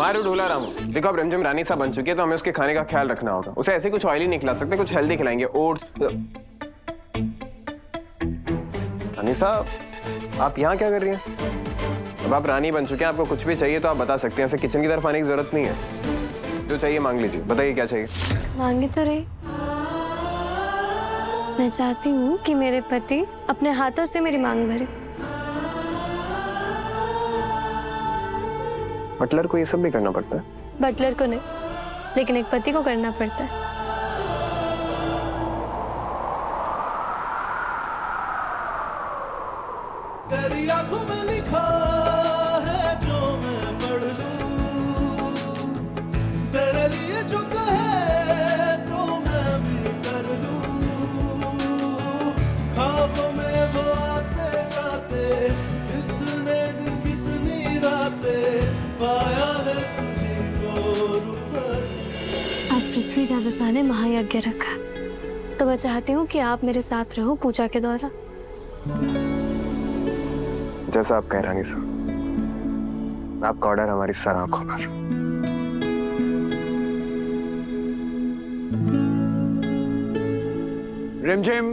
मारू ढूला रामू, देखो अब रिमझिम रानी साहब बन चुकी है तो हमें उसके खाने का ख्याल रखना होगा। उसे ऐसे कुछ ऑयली नहीं खिला सकते, कुछ हेल्दी खिलाएंगे, ओट्स। रानी साहब, आप यहाँ क्या कर रही हैं? अब आप रानी बन चुके हैं, आपको कुछ भी चाहिए तो आप बता सकते हैं, ऐसे किचन की तरफ आने की जरूरत नहीं है। जो चाहिए मांग लीजिए, बताइए क्या चाहिए। मांगे तो रही। मैं चाहती हूँ कि मेरे पति अपने हाथों से मेरी मांग भरे। बटलर को ये सब भी करना पड़ता है? बटलर को नहीं, लेकिन एक पति को करना पड़ता है। तेरी आंखों में लिखा है जो मैं पढ़ लूं, तेरे लिए जो कहे तो मैं भी कर लूं। ख्वाबों में वो आते जाते, कितने दिन कितनी रातें, पाया है तुझी को रूबर। आज पृथ्वी राजसा ने महायज्ञ रखा, तो मैं चाहती हूँ कि आप मेरे साथ रहो पूजा के दौरान। जैसा आप कह रानी साहब, आपका ऑर्डर हमारी सर आंखों पर। रिमझिम,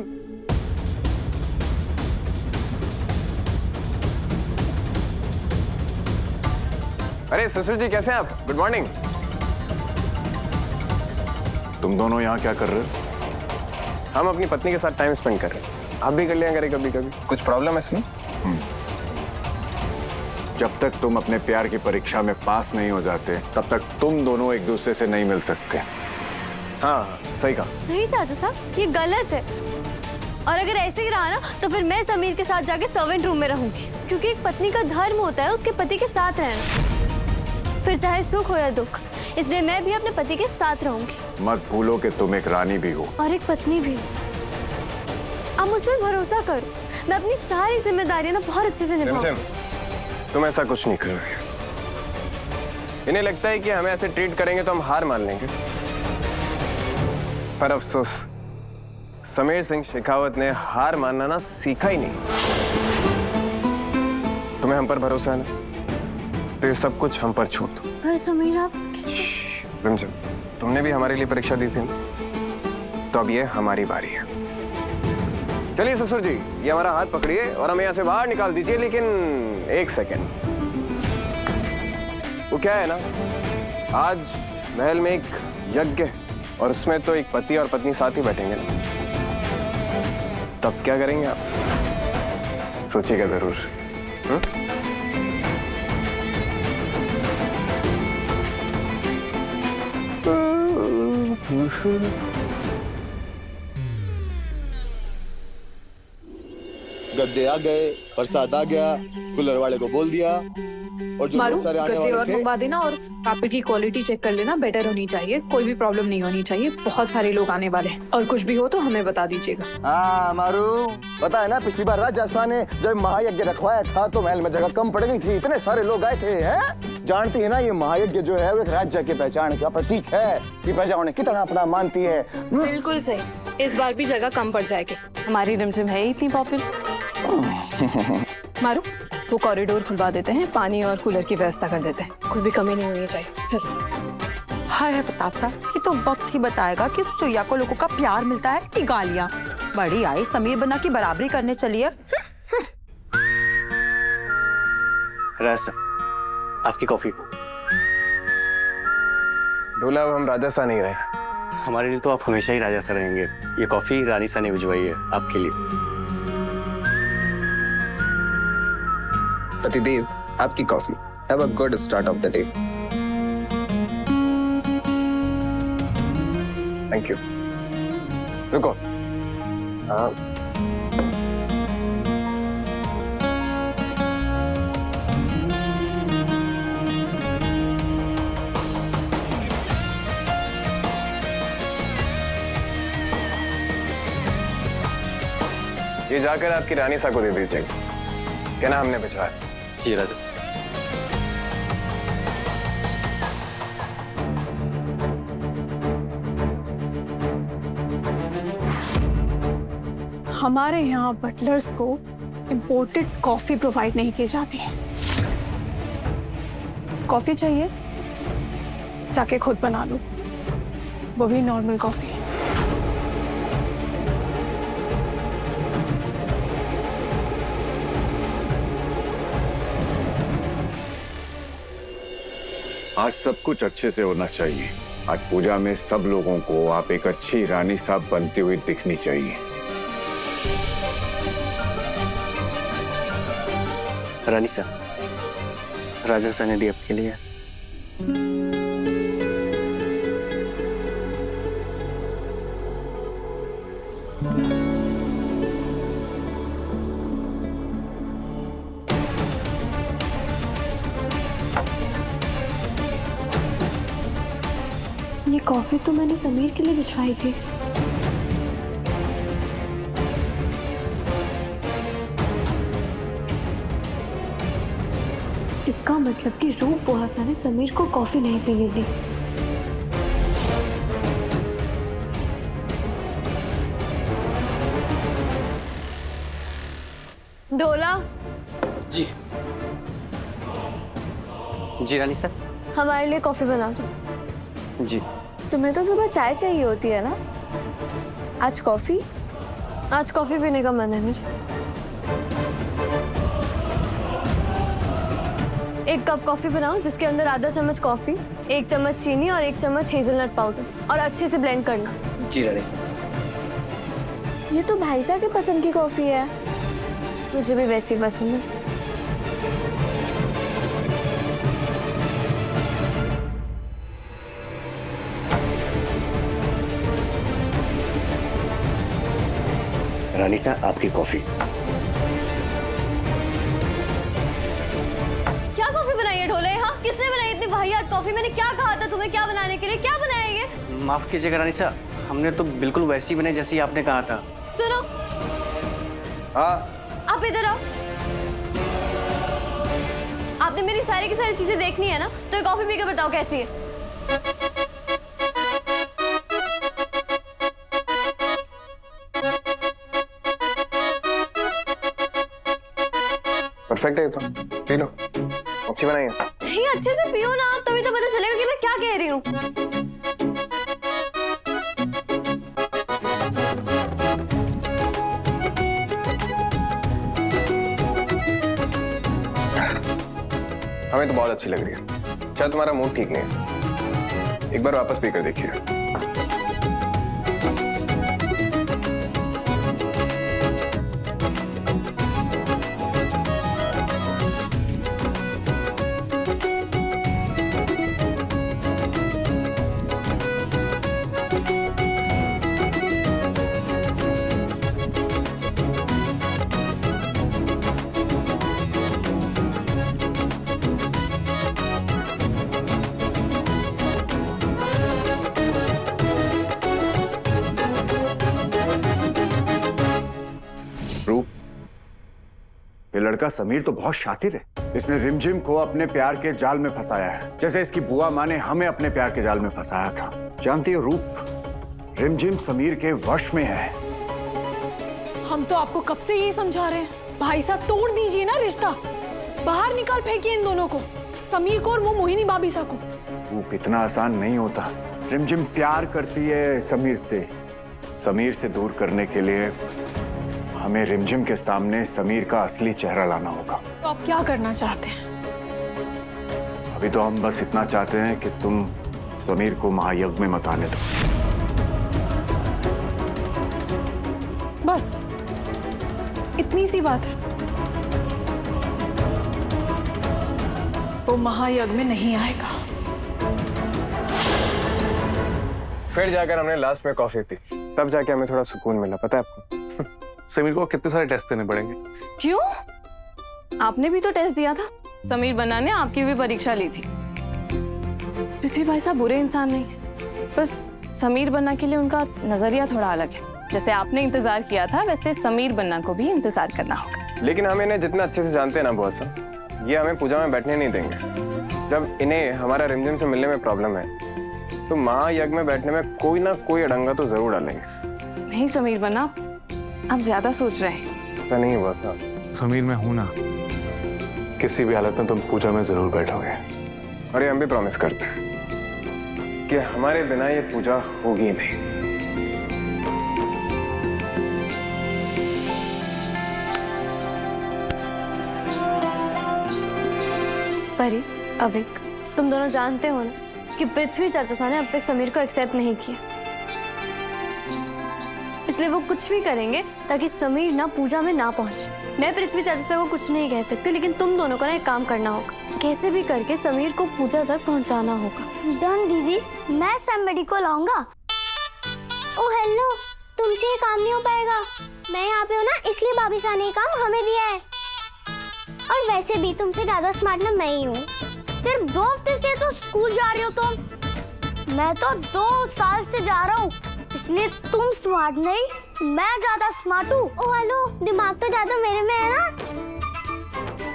अरे ससुर जी कैसे हैं आप? Good morning. तुम दोनों यहाँ क्या कर रहे हो? हम अपनी पत्नी के साथ टाइम स्पेंड कर रहे हैं। आप भी कर लिया करें कभी कभी। कुछ प्रॉब्लम है इसमें? जब तक तुम अपने प्यार की परीक्षा में पास नहीं हो जाते तब तक तुम दोनों एक दूसरे से नहीं मिल सकते। हाँ, सही कहा। नहीं चाचा साहब, ये गलत है। और अगर ऐसे ही रहा ना तो फिर मैं समीर के साथ जाके सर्वेंट रूम में रहूंगी, क्योंकि एक पत्नी का धर्म होता है उसके पति के साथ रहना, फिर चाहे सुख हो या दुख। इसलिए मैं भी अपने पति के साथ रहूंगी। मत भूलो कि तुम एक रानी भी हो और एक पत्नी भी। आप मुझ पर भरोसा करो, मैं अपनी सारी जिम्मेदारियां ना बहुत अच्छे से निभाऊंगी। तुम ऐसा कुछ नहीं कर रहे। इन्हें लगता है कि हमें ऐसे ट्रीट करेंगे तो हम हार मान लेंगे, पर अफसोस समीर सिंह शेखावत ने हार मानना ना सीखा ही नहीं। तुम्हें हम पर भरोसा है ना, तो ये सब कुछ हम पर छोड़ दो। पर समीर आप रिमझिम, तुमने भी हमारे लिए परीक्षा दी थी ना, तो अब ये हमारी बारी है। चलिए ससुर जी, ये हमारा हाथ पकड़िए और हमें यहाँ से बाहर निकाल दीजिए, लेकिन एक सेकेंड। वो क्या है ना, आज महल में एक यज्ञ है और उसमें तो एक पति और पत्नी साथ ही बैठेंगे ना, तब क्या करेंगे आप? सोचिएगा जरूर। गद्दे आ गए, प्रसाद आ गया, कूलर वाले को बोल दिया, और जो मारू सारे आने गद्दे और वाले थे। मंगवा देना, और कार्पेट की क्वालिटी चेक कर लेना, बेटर होनी चाहिए, कोई भी प्रॉब्लम नहीं होनी चाहिए। बहुत सारे लोग आने वाले हैं, और कुछ भी हो तो हमें बता दीजिएगा। हाँ मारू, पता है ना पिछली बार राजस्थान ने जब महायज्ञ रखवाया था तो महल में जगह कम पड़ गई थी, इतने सारे लोग आए थे। हैं? जानती है ना, ये महायज्ञ जो है वो एक राज्य के पहचान का प्रतीक है कि प्रजा उन्हें कितना अपना मानती है। बिल्कुल सही, इस बार भी जगह कम पड़ जाएगी। हमारी रिमझिम है इतनी पॉपुलर। मारू, वो कॉरिडोर खुलवा देते हैं, पानी और कूलर की व्यवस्था कर देते हैं, कोई भी कमी नहीं होनी चाहिए। चलो। हाय है प्रताप साहब, ये तो वक्त ही बताएगा कि इस चुईया को लोगों का प्यार मिलता है कि गालियां। बड़ी आई समीर बना की बराबरी करने चली है। राज, आपकी कॉफी। ढोला, अब हम राजस्थान नहीं रहे। हमारे लिए तो आप हमेशा ही राजा सा रहेंगे। ये कॉफी रानी सा ने भिजवाई है आपके लिए। पतिदेव, आपकी coffee. Have a good start of the day. Thank you. रुको। ये जाकर आपकी रानी सा को दे दीजिएगा, क्या ना हमने भिजवाया। जी राजा। हमारे यहाँ बटलर्स को इम्पोर्टेड कॉफी प्रोवाइड नहीं की जाती है। कॉफी चाहिए जाके खुद बना लो, वो भी नॉर्मल कॉफी। आज सब कुछ अच्छे से होना चाहिए। आज पूजा में सब लोगों को आप एक अच्छी रानी साहब बनती हुई दिखनी चाहिए। रानी साहब, राजा सर ने दी आपके लिए। ये कॉफी तो मैंने समीर के लिए भिजवाई थी। इसका मतलब कि रूप बुआसा ने समीर को कॉफी नहीं पीने दी। डोला। जी जी रानी सर। हमारे लिए कॉफी बना दो। जी। तुम्हें तो सुबह चाय चाहिए होती है ना, आज कॉफी? आज कॉफी पीने का मन है मेरा। एक कप कॉफी बनाओ जिसके अंदर आधा चम्मच कॉफी, 1 चम्मच चीनी और 1 चम्मच हेजलनट पाउडर, और अच्छे से ब्लेंड करना। जी रानी सर। ये तो भाई साहब की पसंद की कॉफी है, मुझे भी वैसी पसंद है। रानी साहब, आपकी कॉफी। क्या कॉफी बनाई है ढोले? हाँ, किसने बनाई इतनी वाहियात कॉफी? मैंने क्या कहा था तुम्हें क्या बनाने के लिए? क्या बनाया ये? माफ कीजिएगा रानी साहब, हमने तो बिल्कुल वैसी बनाई जैसी आपने कहा था। सुनो। हाँ। आप इधर आओ। आपने मेरी सारी की सारी चीजें देखनी है ना, तो ये कॉफी पीकर बताओ कैसी है। परफेक्ट है तो पी लो, अच्छी बनाई है। नहीं, अच्छे से पियो ना, तभी तो पता चलेगा कि मैं क्या कह रही हूँ। हमें तो बहुत अच्छी लग रही है। शायद तुम्हारा मूड ठीक नहीं है, एक बार वापस पीकर देखिए। ये लड़का समीर तो बहुत शातिर है। इसने रिमझिम को अपने प्यार के जाल में फंसाया है, जैसे इसकी बुआ माँ ने हमें अपने प्यार के जाल में फंसाया था। जानती है रूप, रिमझिम समीर के वश में है। हम तो आपको कब से यही समझा रहे हैं, भाई साहब तोड़ दीजिए ना रिश्ता, बाहर निकाल फेंकिए इन दोनों को, समीर को और वो मोहिनी भाभी सा को। रूप, इतना आसान नहीं होता। रिमझिम प्यार करती है समीर से। समीर से दूर करने के लिए हमें रिमझिम के सामने समीर का असली चेहरा लाना होगा। तो आप क्या करना चाहते हैं? अभी तो हम बस इतना चाहते हैं कि तुम समीर को महायज्ञ में मत आने दो। बस इतनी सी बात है। वो महायज्ञ में नहीं आएगा। फिर जाकर हमने लास्ट में कॉफी पी, तब जाके हमें थोड़ा सुकून मिला, पता है आपको? समीर को कितने सारे टेस्ट देने पड़ेंगे। क्यों? आपने भी तो टेस्ट दिया था। समीर बन्ना ने आपकी भी परीक्षा ली थी। पृथ्वी भाई साहब बुरे इंसान नहीं है, बस समीर बन्ना के लिए उनका नजरिया थोड़ा अलग है। जैसे आपने इंतजार किया था, वैसे समीर बन्ना को भी इंतजार करना होगा। लेकिन हम इन्हें जितना अच्छे से जानते हैं ना बुआ साहब, ये हमें पूजा में बैठने नहीं देंगे। जब इन्हें हमारा रिमझिम से मिलने में प्रॉब्लम है, तो महायज्ञ में बैठने में कोई ना कोई अड़ंगा तो जरूर डालेंगे। नहीं समीर बन्ना, आप ज्यादा सोच रहे हैं। ऐसा नहीं हुआ साहब। समीर मैं हूं ना, किसी भी हालत में तुम पूजा में जरूर बैठोगे। और ये हम भी प्रॉमिस करते हैं। कि हमारे बिना ये पूजा होगी नहीं। परी, अविक, तुम दोनों जानते हो ना कि पृथ्वी चाचा ने अब तक समीर को एक्सेप्ट नहीं किया, इसलिए वो कुछ भी करेंगे ताकि समीर ना पूजा में ना पहुंचे। मैं पृथ्वी चाचा से वो कुछ नहीं कह सकती, लेकिन तुम दोनों को ना एक काम करना होगा, कैसे भी करके समीर को पूजा तक पहुंचाना होगा। डन दीदी, मैं समबडी को लाऊंगा। ओ हेलो, तुमसे ये काम नहीं हो पाएगा। मैं यहाँ पे हूँ ना, इसलिए भाभी सा ने ये काम हमें दिया है। और वैसे भी तुमसे ज्यादा स्मार्ट ना मैं ही हूँ। सिर्फ 2 हफ्ते से तो स्कूल जा रही हो तुम, मैं तो 2 साल से जा रहा हूँ, इसलिए तुम स्मार्ट नहीं, मैं ज्यादा स्मार्ट हूँ। ओ हेलो, दिमाग तो ज्यादा मेरे में है ना।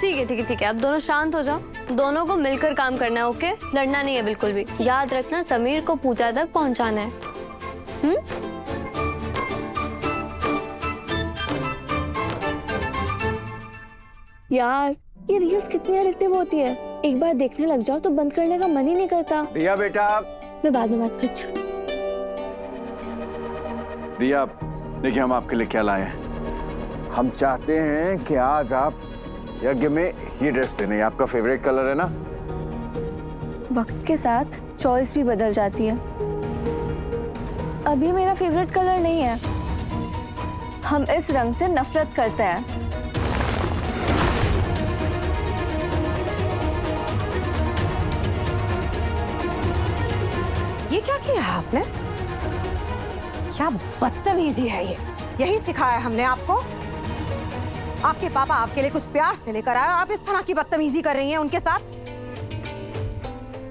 ठीक है ठीक है ठीक है, अब दोनों शांत हो जाओ। दोनों को मिलकर काम करना है, ओके? लड़ना नहीं है बिल्कुल भी। याद रखना, समीर को पूजा तक पहुंचाना है। यार, ये रील्स कितनी एडिक्टिव होती है, एक बार देखने लग जाओ तो बंद करने का मन ही नहीं करता। दिया बेटा, मैं बाद में बात करती हूँ। दिया, देखिए हम आपके लिए क्या लाए हैं। हम चाहते हैं कि आज आप यज्ञ में ये ड्रेस पहने। आपका फेवरेट कलर है ना? वक्त के साथ चॉइस भी बदल जाती है। अभी मेरा फेवरेट कलर नहीं है, हम इस रंग से नफरत करते हैं। ये क्या किया है आपने? क्या बदतमीजी है ये? यही सिखाया हमने आपको? आपके पापा आपके लिए कुछ प्यार से लेकर आए और आप इस तरह की बदतमीजी कर रही हैं उनके साथ।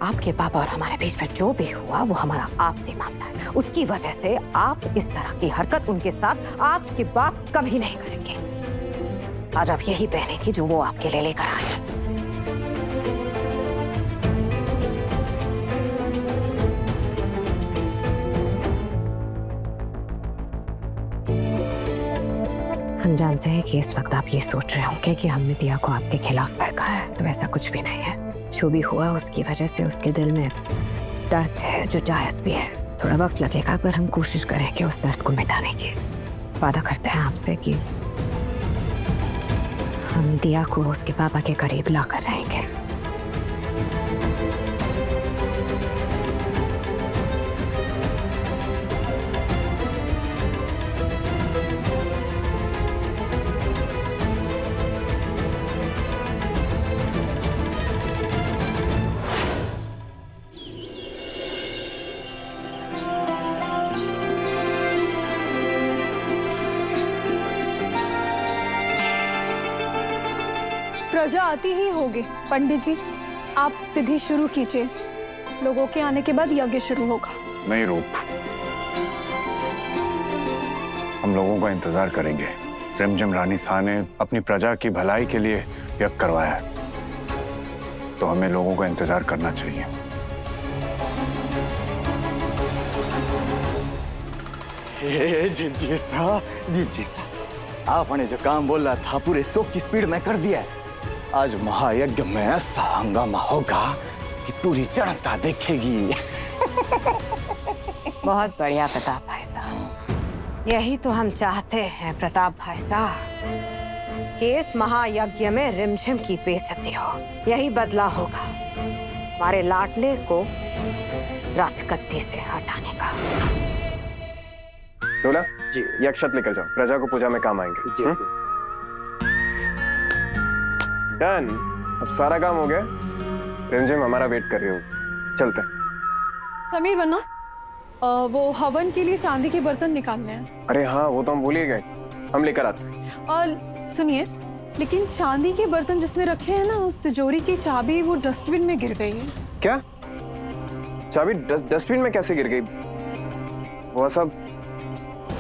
आपके पापा और हमारे बीच में जो भी हुआ वो हमारा आपसी मामला है। उसकी वजह से आप इस तरह की हरकत उनके साथ आज के बाद कभी नहीं करेंगे। आज आप यही पहनेंगी जो वो आपके लिए लेकर आए हैं। हम जानते हैं कि इस वक्त आप ये सोच रहे होंगे कि हमने दिया को आपके खिलाफ भड़का है, तो ऐसा कुछ भी नहीं है। जो भी हुआ उसकी वजह से उसके दिल में दर्द है जो जायज भी है। थोड़ा वक्त लगेगा पर हम कोशिश करेंगे उस दर्द को मिटाने की। वादा करते हैं आपसे कि हम दिया को उसके पापा के करीब ला कर रहेंगे। प्रजा आती ही होगी। पंडित जी, आप विधि शुरू कीजिए। लोगों के आने के बाद यज्ञ शुरू होगा। नहीं रूप, हम लोगों का इंतजार करेंगे। रिमझिम रानी सा ने अपनी प्रजा की भलाई के लिए यज्ञ करवाया है, तो हमें लोगों का इंतजार करना चाहिए। जी सा, आपने जो काम बोला था पूरे 100 की स्पीड में कर दिया है। आज महायज्ञ में ऐसा हंगामा होगा कि पूरी जनता देखेगी। बहुत बढ़िया प्रताप भाई साहब, यही तो हम चाहते हैं प्रताप भाई साहब कि इस महायज्ञ में रिमझिम की बेइज्जती हो। यही बदला होगा हमारे लाडले को राजगद्दी से हटाने का। डोला जी, ये अक्षत लेकर जाओ, प्रजा को पूजा में काम आएंगे जी। डन, अब सारा काम हो गया। रिमझिम हमारा वेट कर रही हो, चलते हैं। समीर बन्ना, वो हवन के लिए चांदी के बर्तन निकालने हैं। अरे हाँ, वो तो हम भूल ही गए, हम लेकर आते हैं। और सुनिए, लेकिन चांदी के बर्तन जिसमें रखे हैं ना, उस तिजोरी की चाबी वो डस्टबिन में गिर गई है। क्या? चाबी डस्टबिन में कैसे गिर गई? वो सब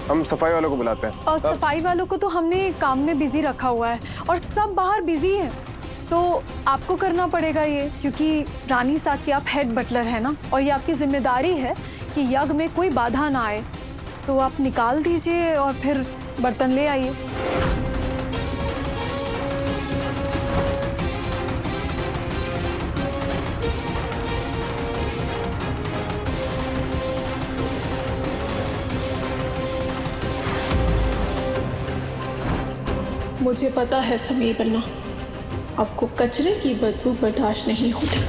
हम सफाई वालों को बुलाते हैं। और सफाई वालों को तो हमने काम में बिजी रखा हुआ है और सब बाहर बिजी हैं, तो आपको करना पड़ेगा ये, क्योंकि रानी सा की आप हेड बटलर है ना, और ये आपकी जिम्मेदारी है कि यज्ञ में कोई बाधा ना आए। तो आप निकाल दीजिए और फिर बर्तन ले आइए। मुझे पता है समीर बन्ना, आपको कचरे की बदबू बर्दाश्त नहीं होती।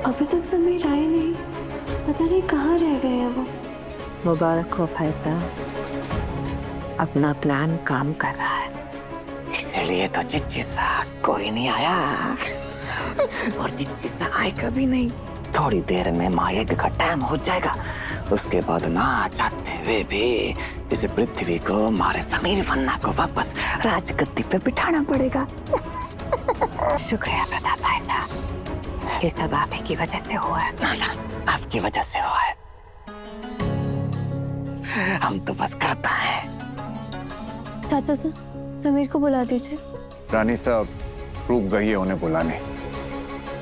अभी तक समीर आए नहीं, पता नहीं कहाँ रह गए हैं वो। मुबारक हो भाई साहब, अपना प्लान काम कर रहा है, इसलिए तो चिच्ची सा कोई नहीं आया। और चिच्ची सा आए कभी नहीं। थोड़ी देर में महायज्ञ का टाइम हो जाएगा, उसके बाद ना चाहते हुए भी इस पृथ्वी को हमारे समीर बन्ना को वापस राजगद्दी पे बिठाना पड़ेगा। शुक्रिया प्रताप भाई साहब, ये सब आप ही की वजह से हुआ है। ना आपकी वजह से हुआ है, हम तो बस करता है। चाचा सर, समीर को बुला दीजिए। रानी साहब रुक गई है उन्हें बुलाने।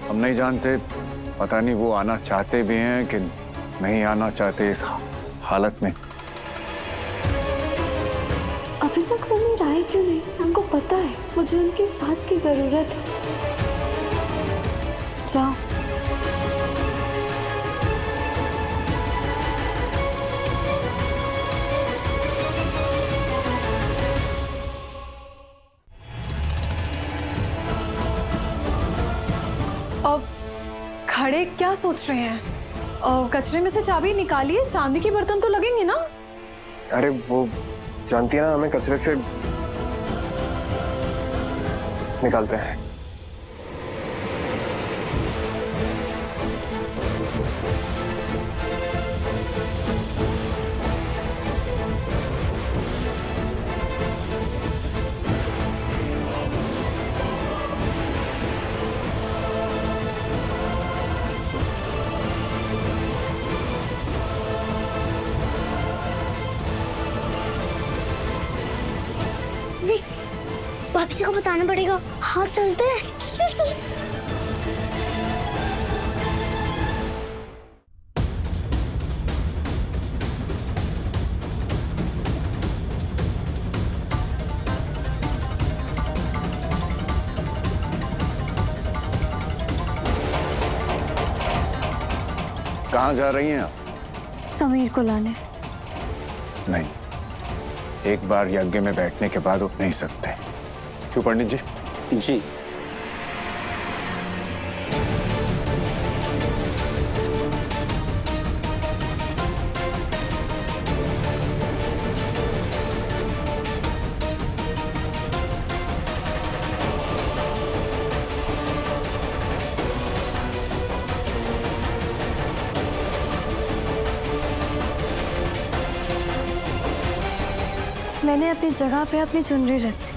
हम नहीं जानते, पता नहीं वो आना चाहते भी हैं कि नहीं आना चाहते इस हालत में। अभी तक समीर आए क्यों नहीं? हमको पता है मुझे उनके साथ की जरूरत है। जाओ। अब खड़े क्या सोच रहे हैं? कचरे में से चाबी निकालिए, चांदी के बर्तन तो लगेंगे ना। अरे वो जानती है ना, हमें कचरे से निकालते हैं। वापसी को बताना पड़ेगा। हाँ चलते हैं, चल चल। कहाँ जा रही हैं आप? समीर को लाने। नहीं, एक बार यज्ञ में बैठने के बाद उठ नहीं सकते। क्यों पंडित जी? जी। मैंने अपनी जगह पे अपनी चुनरी रख दी।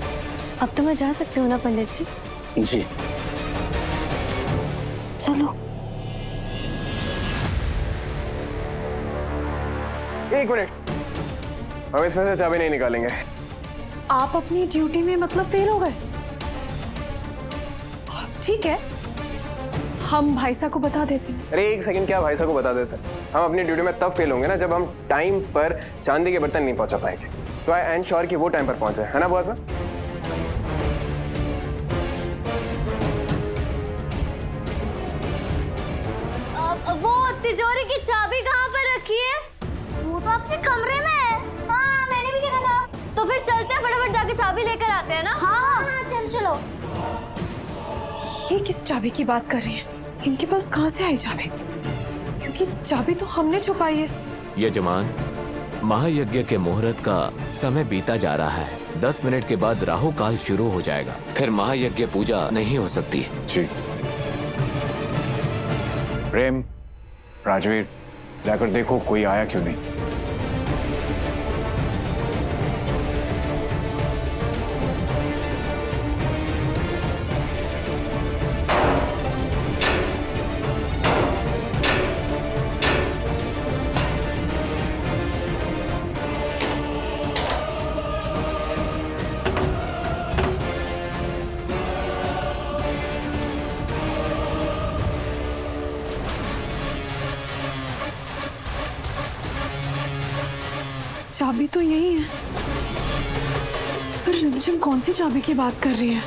अब तो मैं जा सकती हूँ ना पंडित जी? जी। चलो। एक मिनट, हम इसमें से चाबी नहीं निकालेंगे। आप अपनी ड्यूटी में मतलब फेल हो गए? ठीक है, हम भाई साहब को बता देते हैं। अरे एक सेकंड, क्या भाई साहब को बता देते? हम अपनी ड्यूटी में तब फेल होंगे ना जब हम टाइम पर चांदी के बर्तन नहीं पहुंचा पाएंगे। तो आई एम श्योर कि वो टाइम पर पहुंचे, है ना बुआ साहब? वो तिजोरी की चाबी कहाँ पर रखी है? वो तो अपने कमरे में है। हाँ मैंने भी देखा था। तो फिर चलते हैं, फटाफट जाके चाबी लेकर आते हैं ना। हाँ चल चलो। ये किस चाबी की बात कर रही है? इनके पास कहाँ से आई चाबी? क्योंकि चाबी तो हमने छुपाई है। यजमान, महायज्ञ के मुहूर्त का समय बीता जा रहा है। 10 मिनट के बाद राहु काल शुरू हो जाएगा, फिर महायज्ञ पूजा नहीं हो सकती। जी। प्रेम, राजवीर, जाकर देखो कोई आया क्यों नहीं। चाबी तो यही है, पर रिमझिम कौन सी चाबी की बात कर रही है?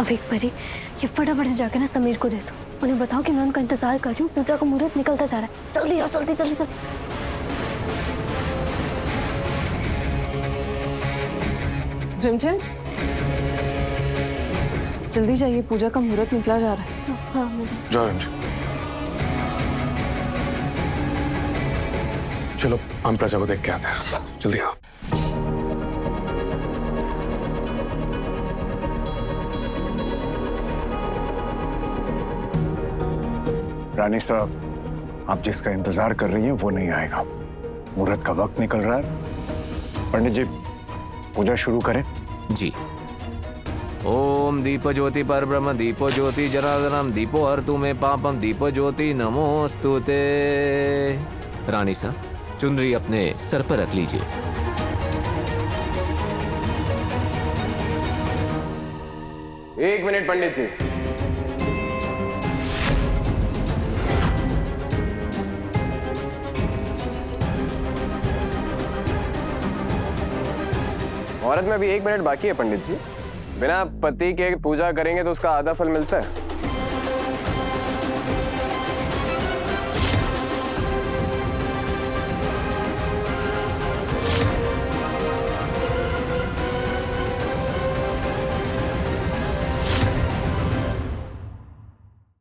अब एक बारी ये फटाफट से जाके ना समीर को दे दो, उन्हें बताओ कि मैं उनका इंतजार कर रही हूँ, पूजा का मुहूर्त निकलता जा रहा है। जल्दी आओ, जल्दी जल्दी जल्दी। रिमझिम, जल्दी जाइए, पूजा का मुहूर्त निकला जा रहा है। हाँ मुझे जाओ रिमझिम। चलो हम प्रजा को देख के आते हैं, जल्दी आओ। रानी साहब, आप जिसका इंतजार कर रही हैं वो नहीं आएगा। मुहूर्त का वक्त निकल रहा है। पंडित जी, पूजा शुरू करें। जी। ओम दीप ज्योति पर ब्रह्म दीपो ज्योति जनार्दनम दीपो हर्तु में पापम दीपो ज्योति नमोस्तुते। रानी साहब, चुनरी अपने सर पर रख लीजिए। एक मिनट पंडित जी। मुहूर्त में अभी 1 मिनट बाकी है पंडित जी। बिना पति के पूजा करेंगे तो उसका आधा फल मिलता है।